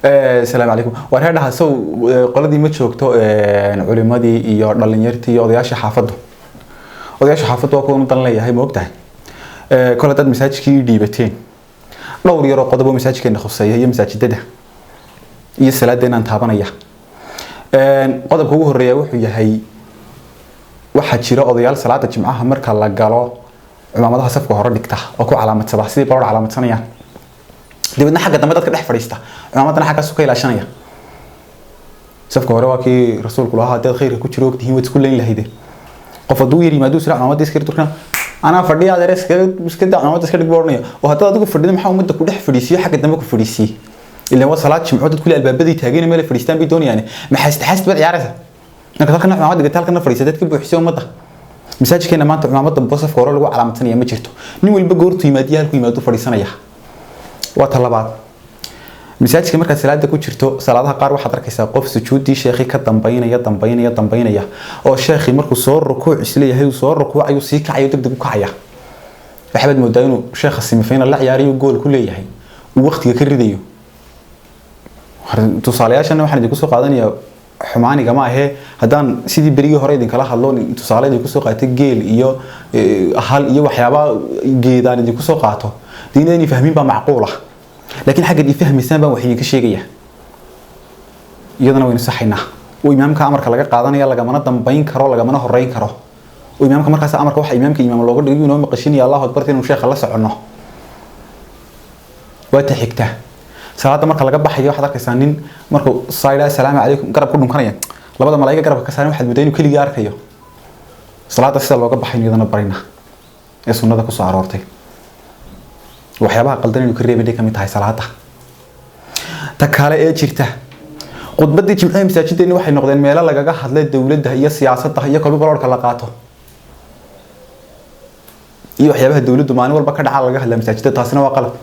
السلام عليكم وهذا سو قلدي ما joogto culimadii iyo dhalinyartii iyo odayaasha xaafaddu waa kuwa mudan leeyahay ma ogtahay kala dad masaajidkii dhiibateen dhowr yar oo qodobo masaajidkeena khuseeya iyo masaajidada iyo salaadeena taabanaya qodobka ugu horeeya wuxuu yahay waxa jira odayaal salaada jimcaha marka la galo culimada safka hore dhigta oo ku calaamadsada sidii baro calaamadsanayaan dibadna xagga dambe dadka dhex fadhiista culimadana xagga soo ka ilaashanaya safka hore waa kii rasuulku lahaa dad khayr ku jiro ogtihiin wad isku leen lahaydeen qof aduu yiri maaduu sira culimada iska turkana ana fadhiya adeerska iska daa culimada iska dhig boornaya oo hadda adigu fadhido maxaa umada ku dhex fadhiisiyo xagga dambe ku fadhiisiyo ilaa waa salaad jimco dad kulli albaabadii taageena meel fadhiistaan bay doonayaan ma xastaxast bad ciyaaraysa marka dadka culimada dhigta halkan fadhiisa dadka buuxisay umada masaajidkeena maanta culimada bosafka hore lagu calaamadsanaya ma jirto nin walba goortu yimaadiyaa halku yimaado fadhiisanaya waa talabaad masaajidka marka salaada ku jirto salaadaha qaar waxaad arkaysaa qof sujuudi sheekhi ka dambeynaya oo sheekhi markuu soo rukuuc isleeyahay soo rukuucayo si kacayo degdeg u kacaya waxaad moodaa inuu sheekha simifayna la ciyaariyo gool ku leeyahay uu waqtiga ka ridayo tusaalayaashan waxaan idinku soo qaadanayaa xumaaniga ma ahe haddaan sidii berigii hore idin kala hadlo tusaale idinku soo qaatay geel iyo hal iyo waxyaaba geedaan idinku soo qaato diinadani fahmin baa macquul ah laakiin xagga ay fahmaysan baan waxay ka sheegaya iyadana waynu saxaynaa oo imaamka amarka laga qaadanaya laga mana dambeyn karo laga mana horeyn karo oo imaamka markaas amarka waxa imaamka imaam looga dhigo inuu maqashinaya Allahu akbar inuu sheekha la socono waa taxigta salaada marka laga baxayo waxaad arkaysaa nin markuu saayida assalaamu calaykum garab ku dhunkanaya labada malaayiga garabka ka saaran waxaad mudaynu kaliya arkayo salaada sida looga baxay iyadana barina ee sunnada ku soo aroortay waxyaabaha qaldan inuu ka reebay kamid tahay salaada ta kale ee jirta khudbadii jimcaha masaajiddeena waxay noqdeen meel lagaga hadlay dawladda iyo siyaasadda iyo kolba balorka la qaato iyo waxyaabaha dawladdu maalin walba ka dhaca laga hadlay masaajidda taasina waa qalad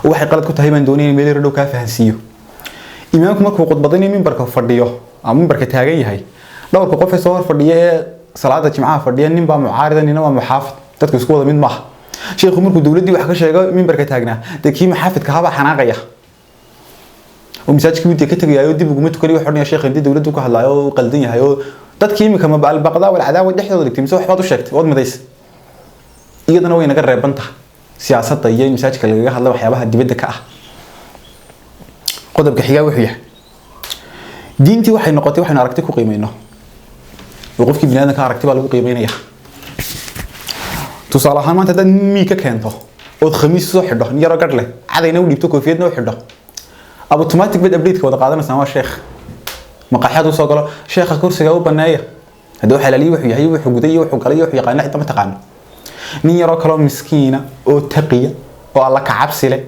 oo waxay qalad ku tahay baan doonayay meel yar dhow ka fahansiiyo imaamku markuu khudbadani minbarka fadhiyo ama minbarka taagan yahay dhowrka qof ee soo hor fadhiya ee salaada jimcaha fadhiya nin baa mucaarida nina waa muxaafid dadku isku wada mid maaha sheekhu markuu dawladii wax ka sheego minbarka taagnaa dadkii maxaafidka haba xanaaqaya oo masaajidkii mid ka tagayo dib ugu mid kaliya xorniya sheekh intii dawladdu ka hadlayo oo qaldan yahay oo dadkii imika ma baqdaa wal cadaawa dhexdooda dhigtay mise waxbaad u sheegtay wad midays iyadana way naga reebanta siyaasadda iyo masaajidka laga hadlo waxyaabaha dibadda ka ah qodobka xiga wuxuu yahay diintii waxay noqotay waxaan aragtay ku qiimeeyno oo qofkii bini'aadamka aragtay baa lagu qiimeynaya tusaale ahaan maanta dad mii ka keento oo khamiis soo xidho yaro gadh leh cadayna u dhibto koofiyadna u xidho automatic bad update ka wada qaadanaysaa waa sheekh maqaxyadu soo galo sheekha kursiga u baneeya haduu xalaaliyo wuxuu yahay wuxuu guday wuxuu galay wuxuu yaqaan cidda ma taqaan nin yaro kale miskiina oo taqiya oo alla ka cabsi leh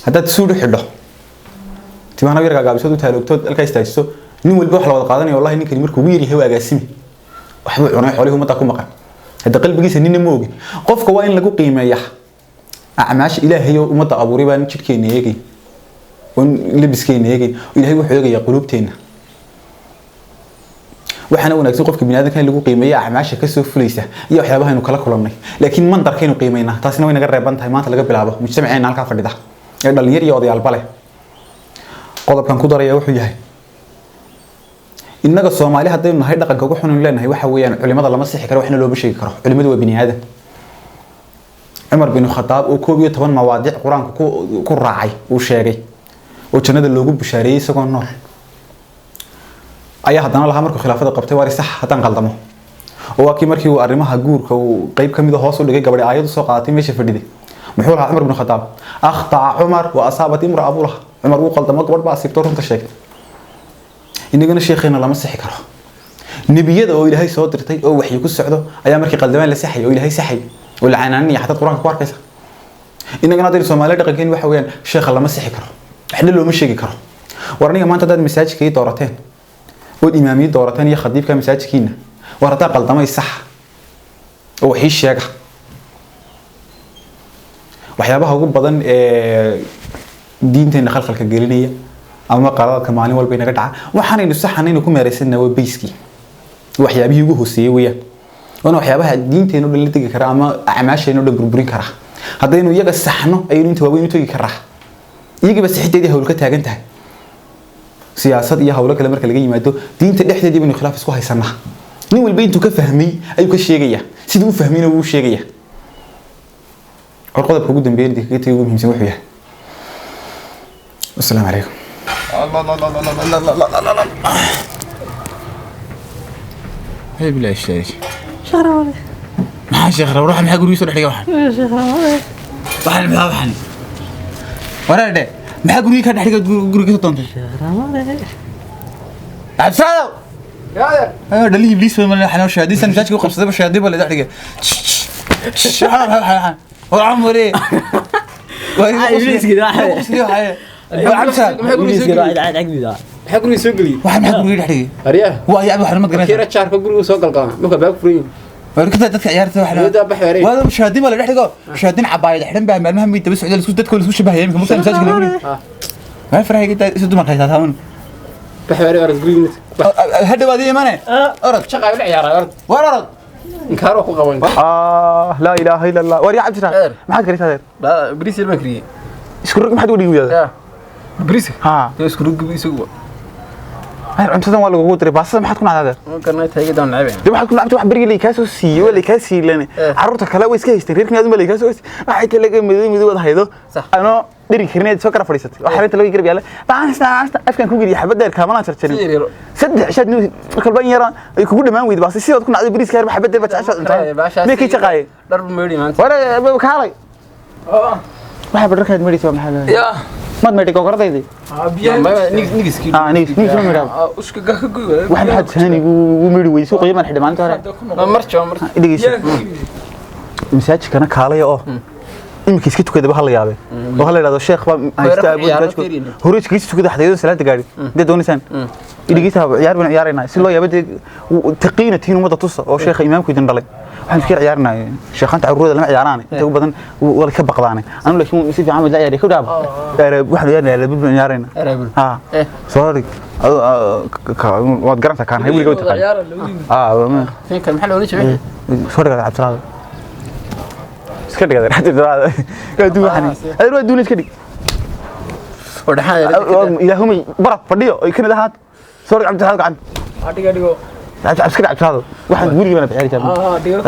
hadda suudu xidho timaana yar gaabisadu taaloogtood halka istaajiso nin walba wax la wada qaadanayo wallahi ninkani markuu ugu yiri agaasimi waxba cunay xoolihi umada ku maqan هذا قلب جيس نين موجي قف كواين لجو قيمة يح أعماش إلهي ومتى أبو ريبا نشيل كين يجي ونلبس كين يجي وإلهي وحيجي يقلوب تينا وإحنا ونكسو قف كبني هذا كان لجو قيمة أعماش كسو فليسة يا حيابها إنه كلا كلامني لكن من تركينه قيمينا تاسنا وين جرب بنت هاي ما تلقى بلعبه مش سمعين على كافر ده يعني اللي يري وضي على البله قلب كان قدر يروح يجي إنك الصومالي هذا إنه هيدا قد جوحنا لنا هي وحويان علماء الله مسيح كانوا إحنا لو بشيء كره علماء وبني هذا عمر بن الخطاب وكوبي طبعا مواضيع قرآن كو راعي وشاري وكان هذا اللوجو بشاري سكون النار أي حد أنا لها مركو خلافة قبته واري صح حتى نقلدمه هو كي مركو أرمها جور كو قريب كم إذا حاصل لقي قبل آيات السقاطين ماشي في الدي محورها عمر بن الخطاب أخطأ عمر وأصابت امرأة أبوها عمر وقال دمك بربع سيكتورهم تشيك إننا شيخنا لما سحي كره نبيذ أو إلهي صادرتي أو وحي يكون سعده أيام مركي قدمان لسحي أو إلهي سحي ولا عنانية حتى القرآن كوار كذا إننا نادر الصومالي دقيقين وحويان شيخ لما سحي كره إحنا لو مش يجي كره ورني ما أنت ده مساج كي دورتين والإمامي دورتين يخديب كمساج كينا ورتا قلدما يصح أو حيش يجح وحيابها هو بدن دينتين خلق الجلينية أما قرارات كمالين والبين قطعة وحنا نصح إنه نكون مارسنا وبيسكي وحيابه يجوه سيوية وأنا وحيابها الدين تينو اللي تيجي كرا أما أعماش إنه ده بربرين كرا هذا إنه يجا السحنه أي إنه توابين تيجي كرا iyaga bas xideedii hawl ka taagan tahay siyaasad iyo hawlo kale marka laga yimaado diinta dhexdeedii baynu khilaaf isku haysanaa nin walba intuu ka fahmay ayuu ka sheegaya sidii uu fahmayna wuu sheegaya qodobka ugu dambeeyay intii kaga tagay ugu muhiimsan wuxuu yahay السلام عليكم الله الله الله الله الله الله الله هي بلا شيء شهر ما شيخ روح ما حقول يسوي حاجه واحد شهر واحد واحد ورا ده ما حقول يك حاجه غوري كنت شهر عبسالو يا دلي ابليس ما احنا شهادي سنه جاتك وقفت ده شهادي ولا دحرجه شهر وعمري ابليس كده واحد حقني سوقلي واحد حقول يدحرجه اريا waa yaab waxa mad garanaysaa كيرا شارك غوري soo galgalan marka baag furin warkada dadka ciyaarta waxa wada baxay wada shahaadin wala dhaxdigo shahaadin cabaayad xidhan baa maalmaha mid daba socda isku dadka isku shabahay imka musa masaajka lagu ma farahay gida isu dumar qaytaa taawan baxay orad guriga hada wadi imane orad shaqa la ciyaara orad warad inkaaro ku qaban la ilaaha illa allah wari cabdi raad maxaad karaysaa ba bariis ilma kariye isku rug maxaad u dhigaysaa bariis ha isku rug isugu cuntadan waa lagu diray baasada maxaad ku nacdaa ma karnay tayada nacbeen dib waxaad ku nacday wax bariga leey ka soo siiyay wala ka siilan carruurta kale way iska haystay reerkii aad ma leey ka soo waxay kale laga miday wada haydo ano dhiri karneed soo kala fadhiisatay waxa inta laga garab yaala baasta afkan ku giriya xabad dheer kaamana jarjarin saddex shad kalban yara ay kugu dhamaan weyd baasta sidoo ku nacday bariiska yar xabad dheer ba jacaysa inta meekay jaqay dhar meeri maanta wara kaalay waxa badarkaad meerisaa maxaa ya mad meeri gogoradaydi nigiski nigiski ma meeraa uska ka goy waxa had saani uu meeri weysoo qiimaha xidhmaanta hore marjo dhigeyso masaajidkana kaalay oo imika iska tukada hal yaabay oo hal yiraahdo sheekh ba haysta abu masaajidku horiiska iska tukada xadeedo salaada gaari dad doonaysan dhigeysa ciyaar baan ciyaarayna si loo yaabay taqiinatiin umada tusa oo sheekh imaamku idin dhalay waxaan iska ciyaarnaa sheekhan taruurada lama ciyaaraan inta ugu badan wala ka baqdaanay anu laakiin si fiican ma ciyaari ku dhaab waxaan ciyaarnaa labad baan ciyaarayna ha sorry waad garanta kaan hay wiliga taqaan ma kan maxaa loo jeeyaa sorry absalaad iska dhigay hadda ka duuxan ay roo duunis ka dhig ودحان ilaahumay baraf fadhiyo ay kanada haad sorry absalaad gacan adiga dhigo absalaad waxaan wiliga bana ciyaari jabay dhigo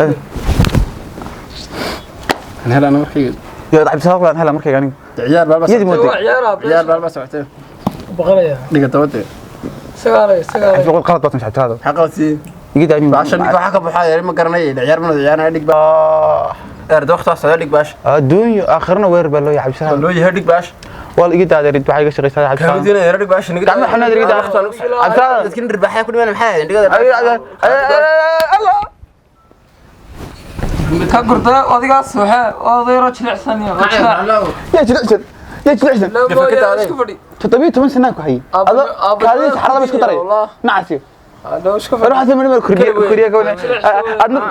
هلا انا markii يا عبد السلام هلا markay anigu ciyaar baa ciyaar baa socotay بقرية dhiga tawade سجارة شغل qalad baad mashactaado xaqasi igida anigu baashan waxa ka baxay ma garanay ciyaar ma ciyaarna dhig baa waqtaas soo dhig baash adduunyo aakhirna weer baa loo yahay absalaad loo yahay dhig baash wal igida adeerid waxay ga shaqeysaa absalaad kaadina yar dhig baash niga gacmo xanaad rigida absalaad dadkin dirbaxay ku dhiman maxay dhigada Allah ka gurda odigaas waxa odayro jilicsan iyo يا جلعسن يا جلعسن isku fadhi 17 سنه ku hay kaadi saxarada bas ku daray nacasi adoo isku fadhi ruuxa samir kuriya ka wana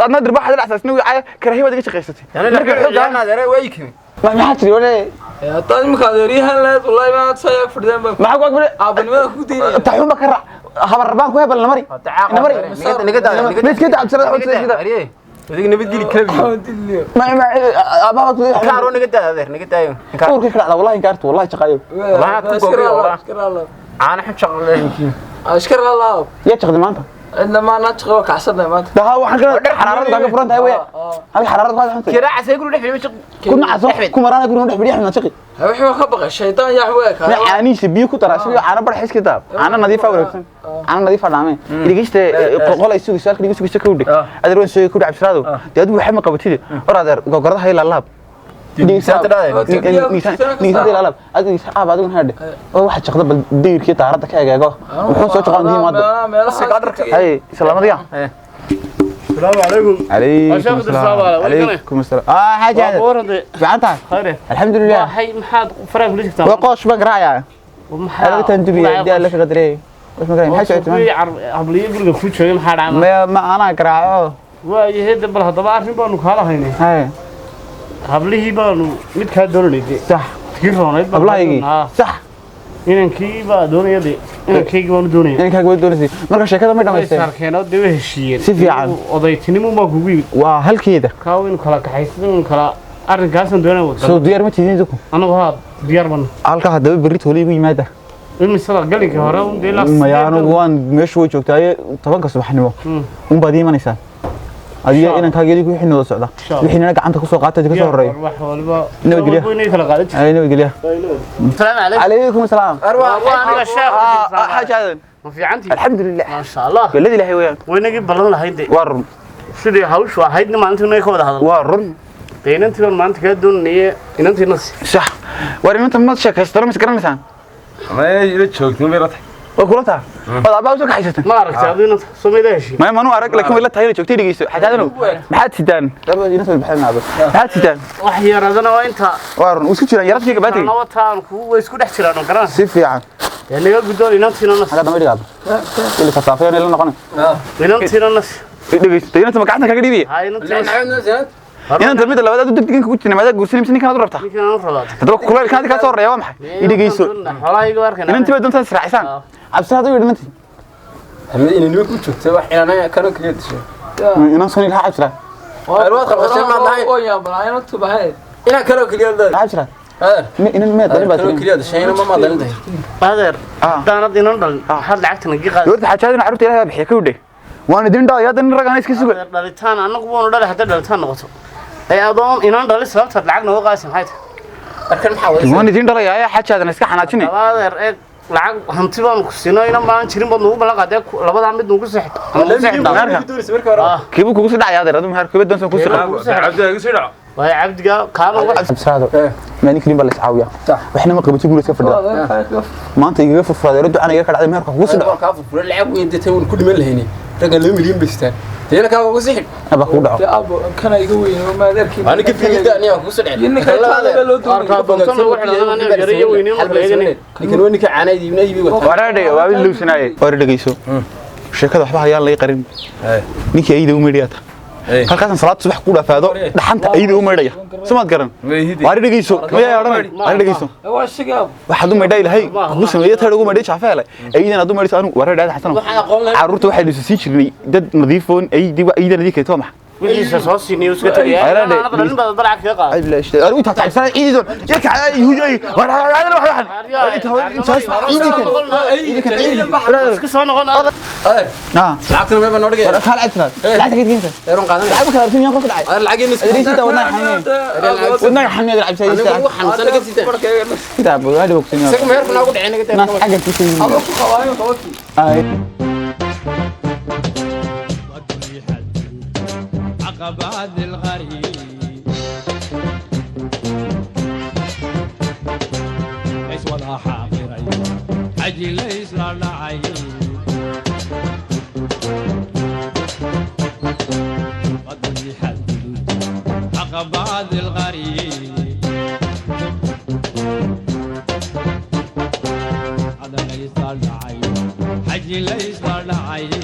adna dirbax hada asaasna way karahiyo wada shaqeysatay marka xoogana adeeray way kimi ma maxaa tiri wala taas ma kaadiriyahan leed wallahi ma sayag fadhiyaan ba maxaa ku akbar aabanimada ku diinay taxuma ka raac habar rabaan ku hebel namari namari niga daa niga daa absalaad xogta adiga nabad geli kalabi ما ابا kaaro niga daa adeer niga daayo كورك كلا والله انكارت والله شقايو والله انا حب شغل يمكن اشكر الله يا شقد ما انت انما انا تشغل كعسدنا ما انت ده waxaan kala xaraarada kaga furanta way hal xaraarada kaga xunta kira asay guru dhexbay shaq kuna caso kuma raana guru dhexbay xuna shaqi wuxuu ka baqay shaytaan yaa xweek ma caaniisa biyo ku tara sidoo caana bar xiska taab caana nadiif ah wanaagsan caana nadiif ah dhaamay dhigiste qol ay suuq saalka dhigiste ka wada adeer waan soo ku dhacbsado dad waxa ma qabatid oradeer gogorada hay laab niisada ilaalab adiga saab adiga hada oo waxa shaqada bal deyrkii taarada ka egeego wuxuu soo shaqaan diimada hay salaamadiya السلام عليكم عليكم السلام حاجه فعنتها خير الحمد لله هاي محاد فرق ليش كتاب وقوش بقرايا انا تنتبي دي لك قدري بس ما كان حاجه عبليه برغ ku joogay maxaa ما dhacay انا قراعو waa yahay bal hadaba arrin baanu kala haynay هاي hablihii baanu mid ka dooranayay صح tiroonayd ablaaygi صح inankii baa doonayay inankii baanu doonayay in ka doonayay marka sheekada ma dhameystay sarkeeno dib heshiiyeen si fiican odaytinimo ma kugu yimid waa halkeeda ka weyn kala kaxaysan kala arrinkaasan doonay wada soo diyaar ma tidin dadku anagu haa diyaar baan halka hadaba berri toolay ugu yimaada imisada galinka hore un deela mayaan waan meesha way joogtay 10 subaxnimo baad iimanaysaa adiga inaan kaageeli ku xinoodo socda wixina gacanta ku soo qaatay ka soo horeeyo wax walba nabadgelyo nabadgelyo السلام عليكم عليكم السلام aniga sheekh xajaadan ma fiicantii alxamdulillah ma sha Allah galadi ilaahay weeyaan waynagi balan lahayd waa run sidii hawshu ahaydna maalintii inay ka wada hadal waa run inantii maanta ka doonayay inantii nas sax war inta ma sheekaystaro ma garanaysan ma ila joogtin bay ratay waa kula taa wada abaa soo kaxaysatan ma aragtay adina Soomaaliya heshiis ما أنا أعرف لكن ولا تهيني شو تيجي يسوي حتى أنا ما حد سيدان لا ينسى البحر هذا ما حد سيدان wax yaradana waa inta وارن وسكت شو يرد فيك باتي ana wataan ku way isku dhex jiraan oo garan سيف يعني inaga gudoon inantiina nas هذا ما يريد اللي كصافين اللي نقنا inantiina nas دقيقة تيجي أنت ما قعدنا كذا دي hay inantiina أنت الميت اللي بدأت تدقين كوتش ما بدأت قرصين مسني كانوا ضربتها ninkan rabaa هذا كل كان كذا صار رياض محي يدقي يسوي xoolaha iga warkan أنت بدون تسرع عشان عبس هذا يقول أنت in inuu ku joogtay wax inaan kana kaliya dishay أنا صوني لها عبس لا alwaad qabashay ma lahayn oo yaabanayna tubahay inaan kana kaliya leeyahay عبس لا هذا إن الميت ده kana باترين kaliya dashayna ma dalintay badeer daanad inan dal had lacagtana gi qaad يورد حاجة أنا عرفت لها بحكي وده وأنا دين دا يا دين رجع ناس كيسوق dhalitaan anagu woonu dhalay hadda dhalitaan noqoto ay adoon inan dhalay sababta lacag nooga qaasi maxay arkan maxaa wada وأنا دين دا يا حاجة أنا إسكح أنا تشني badeer ee lacag hanti baan ku siino inan baan jirin bad nagu balan qaade labada mid nagu saxid كيبو كوسي دا يا ده ردم هار كيبو دون سو كوسي cabdi iga soo dhaco way cabdiga kaana wax عبس هذا ما نكريم بالله عاوية وإحنا ما قبتي قولي سفر ده ما أنت يجي في فرادة رد أنا يكاد عدم هار كوسي دا ka furfuray lacag weyn dadta uu ku dhiman lahayni raga 2 milyan bistaan teena ka ugu sixin أبغى أقول ده abo kana iga weyn oo maadarkii ani ka fiirida aniga ku soo dhacay ninka taada loo arka bontan wax dhadana yar iyo weyn ma leeyahay ninkan waa ninka caanayd ibna ibi wata ورادة وابي لوسناي ورادة جيسو شركة وحبها يلا يقرن نيكي أيده ومريات halkaas salaad subax ku dhafaado dhaxanta ayda u meedhaya samaad garan waari dhageyso ma yaadhanay waari dhageyso waa shigaab waxaad u meedhay ilahay ku sameeyay taa ugu meedhay jafeele aydan aad u meedhayso anu waari dhaad xasan caruurta waxay dhisu sii jirnay dad nadiifoon aydiba aydan adii kayto maxa wixiisa soo siinay iska tagay ana dhalin bad dalac ka qaad ay la ishtaa aru inta taxsan aydan yaka yuujay wara hada waxan iska soo noqon lacagtana ma noo dhigay kala cadna lacagta kidinta eeron qaadan lacag kala arkin qof dhacay lacag in adriisita wadna xamid lacag sayista waxaan sana ka sitan كده ابو هذا وقت isaga ma yarku nagu dhicin naga ناس حاجه تسوي ku qabaayo qabti اي عقبات الغريب ليس ولا حاضرين عجل ليس لا عين قد يحدد عقبات الغريب هذا ليس لا عين عجل ليس لا عين